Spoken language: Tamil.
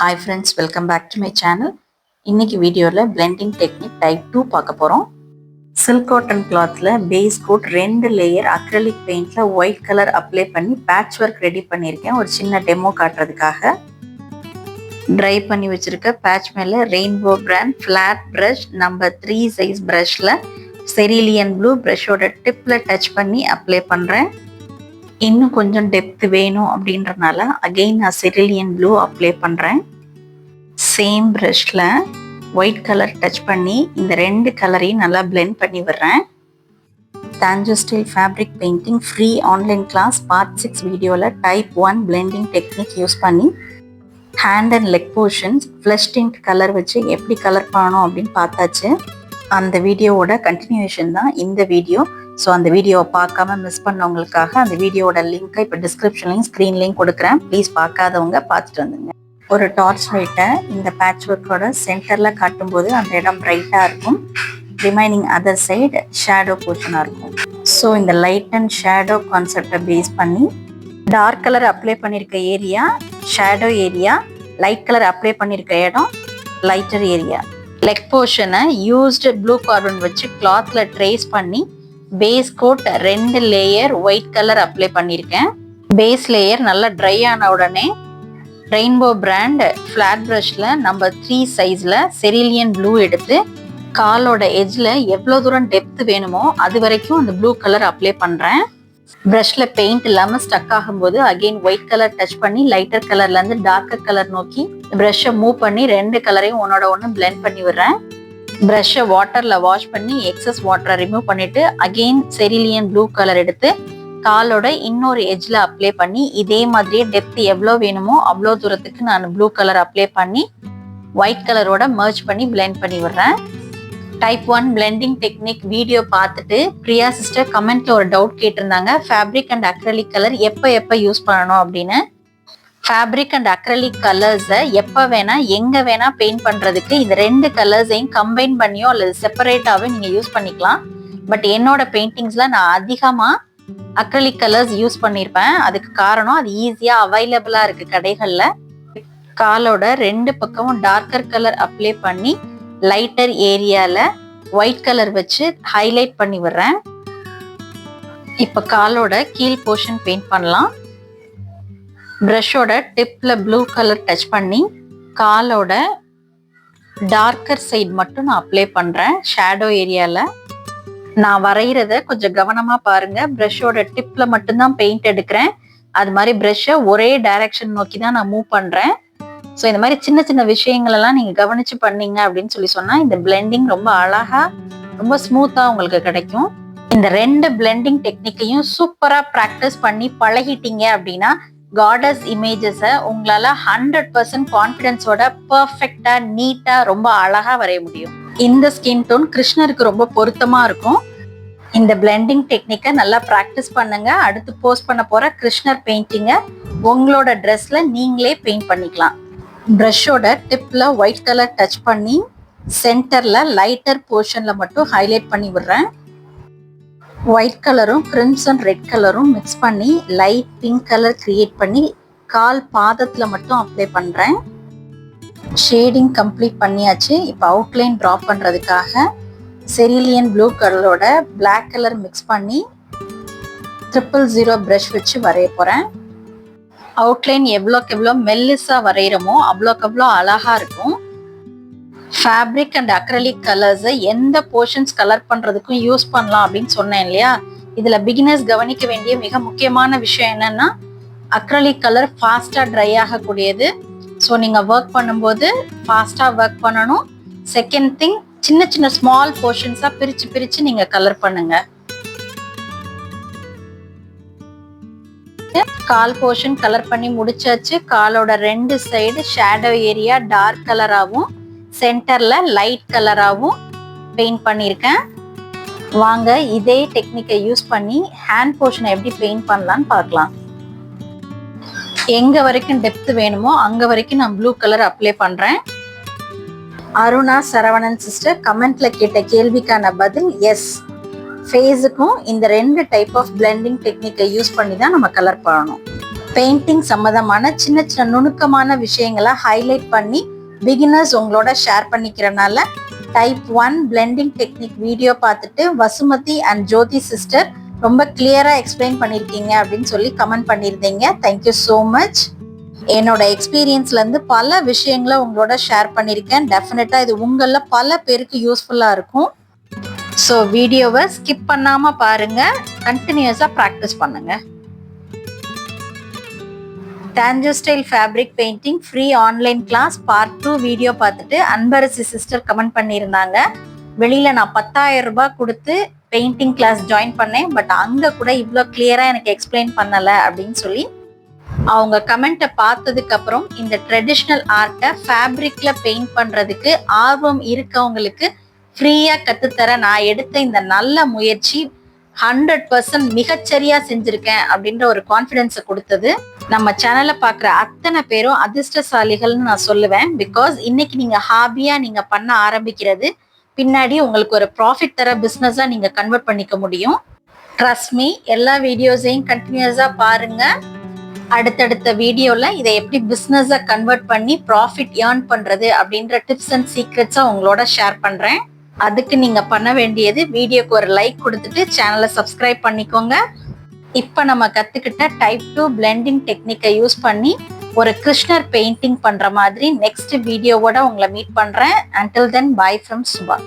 Hi friends, welcome back to my channel. இன்னைக்கு வீடியோல blending technique type 2 பார்க்க போறோம். Silk cotton clothல base coat 2 layer acrylic paintல white color apply பண்ணி patchwork ready பண்ணிருக்கேன். ஒரு சின்ன டெமோ காட்டுறதுக்காக. Dry பண்ணி வச்சிருக்க patch மேல rainbow brand flat brush number 3 size brushல cerulean blue brushோட tipல touch பண்ணி apply பண்றேன். இன்னும் கொஞ்சம் டெப்த் வேணும் அப்படின்றனால அகைன் நான் cerulean blue அப்ளை பண்றேன். சேம் பிரஷ்ல ஒயிட் கலர் டச் பண்ணி இந்த ரெண்டு கலரையும் நல்லா பிளெண்ட் பண்ணி விடுறேன். Tanjore style fabric painting free online class part 6 வீடியோல டைப் 1 பிளெண்டிங் டெக்னிக் யூஸ் பண்ணி hand and leg portions flush tint colour வச்சு எப்படி கலர் பண்ணணும் அப்படின்னு பார்த்தாச்சு. அந்த வீடியோவோட கண்டினியூஷன் தான் இந்த வீடியோ. ஸோ அந்த வீடியோவை பார்க்காம மிஸ் பண்ணவங்களுக்காக அந்த வீடியோட லிங்க்கை இப்போ டிஸ்கிரிப்ஷன்லையும் ஸ்க்ரீன்லையும் கொடுக்குறேன். ப்ளீஸ் பார்க்காதவங்க பார்த்துட்டு வந்துங்க. ஒரு டார்ச் லைட்டை இந்த பேட்ச் ஒர்க்கோட சென்டரில் காட்டும்போது அந்த இடம் பிரைட்டாக இருக்கும். ரிமைனிங் அதர் சைடு ஷேடோ போர்ஷனாக இருக்கும். ஸோ இந்த லைட் அண்ட் ஷேடோ கான்செப்டை பேஸ் பண்ணி டார்க் கலர் அப்ளை பண்ணியிருக்க area shadow area, light colour apply பண்ணியிருக்க இடம் லைட்டர் ஏரியா. லெக் போர்ஷனை யூஸ்டு ப்ளூ கார்பன் வச்சு கிளாத்தில் ட்ரேஸ் பண்ணி base coat 2 layer white colour apply பண்ணியிருக்கேன். பேஸ் லேயர் நல்லா ட்ரை ஆன உடனே ரெயின்போ பிராண்ட் ஃப்ளாட் ப்ரஷ்ல நம்பர் 3 சைஸ்ல செரிலியன் ப்ளூ எடுத்து காலோட எட்ஜில் எவ்வளோ தூரம் டெப்த் வேணுமோ அது வரைக்கும் அந்த ப்ளூ கலர் அப்ளை பண்ணுறேன். ப்ரஷ்ல பெயிண்ட் இல்லாமல் ஸ்டக் ஆகும்போது அகெயின் ஒயிட் கலர் டச் பண்ணி லைட்டர் கலர்லேருந்து டார்க்கர் கலர் நோக்கி ப்ரஷ்ஷை மூவ் பண்ணி ரெண்டு கலரையும் ஒன்னோட ஒன்று பிளெண்ட் பண்ணி விடுறேன். ப்ரஷ்ஷை வாட்டரில் வாஷ் பண்ணி எக்ஸஸ் வாட்டரை ரிமூவ் பண்ணிட்டு அகெயின் செரிலியன் ப்ளூ கலர் எடுத்து காலோட இன்னொரு எட்ஜில் அப்ளை பண்ணி இதே மாதிரியே டெப்த் எவ்வளோ வேணுமோ அவ்வளோ தூரத்துக்கு நான் ப்ளூ கலர் அப்ளை பண்ணி ஒயிட் கலரோட மர்ஜ் பண்ணி பிளெண்ட் பண்ணி விடுறேன். டைப் 1 பிளெண்டிங் டெக்னிக் வீடியோ பார்த்துட்டு பிரியா சிஸ்டர் கமெண்ட்ல ஒரு டவுட் கேட்டிருந்தாங்க, ஃபேப்ரிக் அண்ட் அக்ரலிக் கலர் எப்போ யூஸ் பண்ணணும் அப்படின்னு. ஃபேப்ரிக் அண்ட் அக்ரலிக் கலர்ஸை எப்போ வேணா எங்கே வேணா பெயிண்ட் பண்ணுறதுக்கு இந்த ரெண்டு கலர்ஸையும் கம்பைன் பண்ணியோ அல்லது செப்பரேட்டாகவே நீங்கள் யூஸ் பண்ணிக்கலாம். பட் என்னோட பெயிண்டிங்ஸில் நான் அதிகமாக அக்ரலிக் கலர்ஸ் யூஸ் பண்ணியிருப்பேன். அதுக்கு காரணம் அது ஈஸியாக அவைலபிளாக இருக்குது கடைகளில். காலோட ரெண்டு பக்கமும் டார்க்கர் கலர் அப்ளை பண்ணி லைட்டர் ஏரியாவில் ஒயிட் கலர் வச்சு ஹைலைட் பண்ணி விடுறேன். இப்போ காலோட கீழ் போர்ஷன் பெயிண்ட் பண்ணலாம். ப்ரஷோட டிப்பில் ப்ளூ கலர் டச் பண்ணி காலோட டார்க்கர் சைடு மட்டும் நான் அப்ளை பண்ணுறேன். ஷேடோ ஏரியாவில் நான் வரைகிறத கொஞ்சம் கவனமாக பாருங்கள். ப்ரஷோட டிப்பில் மட்டும்தான் பெயிண்ட் எடுக்கிறேன். அது மாதிரி ப்ரஷ்ஷை ஒரே டைரக்ஷன் நோக்கி தான் நான் மூவ் பண்ணுறேன். ஸோ இந்த மாதிரி சின்ன சின்ன விஷயங்களெல்லாம் நீங்கள் கவனித்து பண்ணீங்க அப்படின்னு சொன்னால் இந்த பிளெண்டிங் ரொம்ப அழகாக ரொம்ப ஸ்மூத்தாக உங்களுக்கு கிடைக்கும். இந்த ரெண்டு பிளெண்டிங் டெக்னிக்கையும் சூப்பராக ப்ராக்டிஸ் பண்ணி பழகிட்டீங்க அப்படின்னா காடஸ் இமேஜஸை உங்களால் 100% கான்ஃபிடென்ஸோட பர்ஃபெக்டாக நீட்டாக ரொம்ப அழகாக வரைய முடியும். இந்த ஸ்கின் டோன் கிருஷ்ணருக்கு ரொம்ப பொருத்தமாக இருக்கும். இந்த பிளெண்டிங் டெக்னிக்கை நல்லா ப்ராக்டிஸ் பண்ணுங்க. அடுத்து போஸ்ட் பண்ண போகிற கிருஷ்ணர் பெயிண்டிங்கை உங்களோட ட்ரெஸ்ஸில் நீங்களே பெயிண்ட் பண்ணிக்கலாம். ப்ரஷோட டிப்பில் ஒயிட் கலர் டச் பண்ணி சென்டரில் லைட்டர் போர்ஷனில் மட்டும் ஹைலைட் பண்ணி விடுறேன். ஒயிட் கலரும் கிரிம்சன் ரெட் கலரும் மிக்ஸ் பண்ணி லைட் பிங்க் கலர் கிரியேட் பண்ணி கால் பாதத்தில் மட்டும் அப்ளை பண்ணுறேன். ஷேடிங் கம்ப்ளீட் பண்ணியாச்சு. இப்போ அவுட்லைன் ட்ராப் பண்ணுறதுக்காக செரிலியன் ப்ளூ கலரோட பிளாக் கலர் மிக்ஸ் பண்ணி 000 ப்ரஷ் வச்சு வரைய போகிறேன். அவுட்லைன் எவ்வளோக்கு எவ்வளோ மெல்லிஸாக வரைகிறோமோ அவ்வளோக்கு எவ்வளோ அழகாக இருக்கும். ஃபேப்ரிக் அண்ட் அக்ரலிக் கலர்ஸை எந்த போர்ஷன்ஸ் கலர் பண்ணுறதுக்கும் யூஸ் பண்ணலாம் அப்படின்னு சொன்னேன் இல்லையா. இதில் பிகினர்ஸ் கவனிக்க வேண்டிய மிக முக்கியமான விஷயம் என்னென்னா அக்ரலிக் கலர் ஃபாஸ்ட்டாக ட்ரை ஆகக்கூடியது. ஸோ நீங்கள் ஒர்க் பண்ணும்போது ஃபாஸ்ட்டாக ஒர்க் பண்ணணும். செகண்ட் திங், சின்ன சின்ன ஸ்மால் போர்ஷன்ஸாக பிரித்து நீங்கள் கலர் பண்ணுங்க. கால் போர்ஷன் கலர் பண்ணி முடிச்சாச்சு. காலோட ரெண்டு சைடு ஷேடோ ஏரியா டார்க் கலராகவும் சென்டரில் லைட் கலராகவும் பெயிண்ட் பண்ணியிருக்கேன். வாங்க இதே டெக்னிக்கை யூஸ் பண்ணி ஹேண்ட் போர்ஷனை எப்படி பெயிண்ட் பண்ணலான்னு பார்க்கலாம். எங்கே வரைக்கும் டெப்த் வேணுமோ அங்கே வரைக்கும் நான் ப்ளூ கலர் அப்ளை பண்ணுறேன். அருணா சரவணன் சிஸ்டர் கமெண்ட்டில் கேட்ட கேள்விக்கான பதில் எஸ். ஃபேஸுக்கும் இந்த ரெண்டு டைப் ஆஃப் பிளெண்டிங் டெக்னிக்கை யூஸ் பண்ணி தான் நம்ம கலர் பண்ணணும். பெயிண்டிங் சம்பந்தமான சின்ன சின்ன நுணுக்கமான விஷயங்களை ஹைலைட் பண்ணி பிகினர்ஸ் உங்களோட ஷேர் பண்ணிக்கிறனால டைப் 1 பிளெண்டிங் டெக்னிக் வீடியோ பார்த்துட்டு வசுமதி அண்ட் ஜோதி சிஸ்டர் ரொம்ப கிளியரா எக்ஸ்பிளைன் பண்ணியிருக்கீங்க அப்படின்னு சொல்லி கமெண்ட் பண்ணியிருந்தீங்க. Thank you so much. என்னோட எக்ஸ்பீரியன்ஸ்ல இருந்து பல விஷயங்களை உங்களோட ஷேர் பண்ணியிருக்கேன். டெஃபினட்டா இது உங்கள பல பேருக்கு யூஸ்ஃபுல்லா இருக்கும். ஸோ வீடியோவை ஸ்கிப் பண்ணாம பாருங்க, கண்டினியூஸா ப்ராக்டிஸ் பண்ணுங்க. Tanjore style fabric painting free online class part 2 video பார்த்துட்டு அன்பரசி சிஸ்டர் கமெண்ட் பண்ணியிருந்தாங்க. வெளியில நான் 10,000 ரூபாய் கொடுத்து பெயிண்டிங் கிளாஸ் ஜாயின் பண்ணேன், பட் அங்க கூட இவ்வளோ கிளியரா எனக்கு எக்ஸ்பிளைன் பண்ணல அப்படின்னு சொல்லி அவங்க கமெண்ட்டை பார்த்ததுக்கு அப்புறம் இந்த ட்ரெடிஷ்னல் ஆர்ட்டை ஃபேப்ரிக்ல பெயிண்ட் பண்றதுக்கு ஆர்வம் இருக்கவங்களுக்கு ஃப்ரீயா கத்துத்தர நான் எடுத்த இந்த நல்ல முயற்சி 100% மிகச்சரியா செஞ்சிருக்கேன் அப்படின்ற ஒரு கான்ஃபிடென்ஸை கொடுத்தது. நம்ம சேனலை பார்க்குற அத்தனை பேரும் அதிர்ஷ்டசாலிகள்னு நான் சொல்லுவேன். பிகாஸ் இன்னைக்கு நீங்க ஹாபியா நீங்க பண்ண ஆரம்பிக்கிறது பின்னாடி உங்களுக்கு ஒரு ப்ராஃபிட் தர பிஸ்னஸா நீங்க கன்வெர்ட் பண்ணிக்க முடியும். ட்ரஸ்ட் மீ, எல்லா வீடியோஸையும் கண்டினியூஸா பாருங்க. அடுத்தடுத்த வீடியோல இதை எப்படி பிஸ்னஸா கன்வெர்ட் பண்ணி ப்ராஃபிட் ஏர்ன் பண்றது அப்படின்ற டிப்ஸ் அண்ட் சீக்ரெட்ஸா உங்களோட ஷேர் பண்றேன். அதுக்கு நீங்க பண்ண வேண்டியது வீடியோக்கு ஒரு லைக் கொடுத்துட்டு சேனலை சப்ஸ்கிரைப் பண்ணிக்கோங்க. இப்போ நம்ம கத்துக்கிட்ட டைப் 2 பிளெண்டிங் டெக்னிக்கை யூஸ் பண்ணி ஒரு கிருஷ்ணர் பெயிண்டிங் பண்ற மாதிரி நெக்ஸ்ட் வீடியோவோட உங்களை மீட் பண்றேன். Until then, bye from Subha.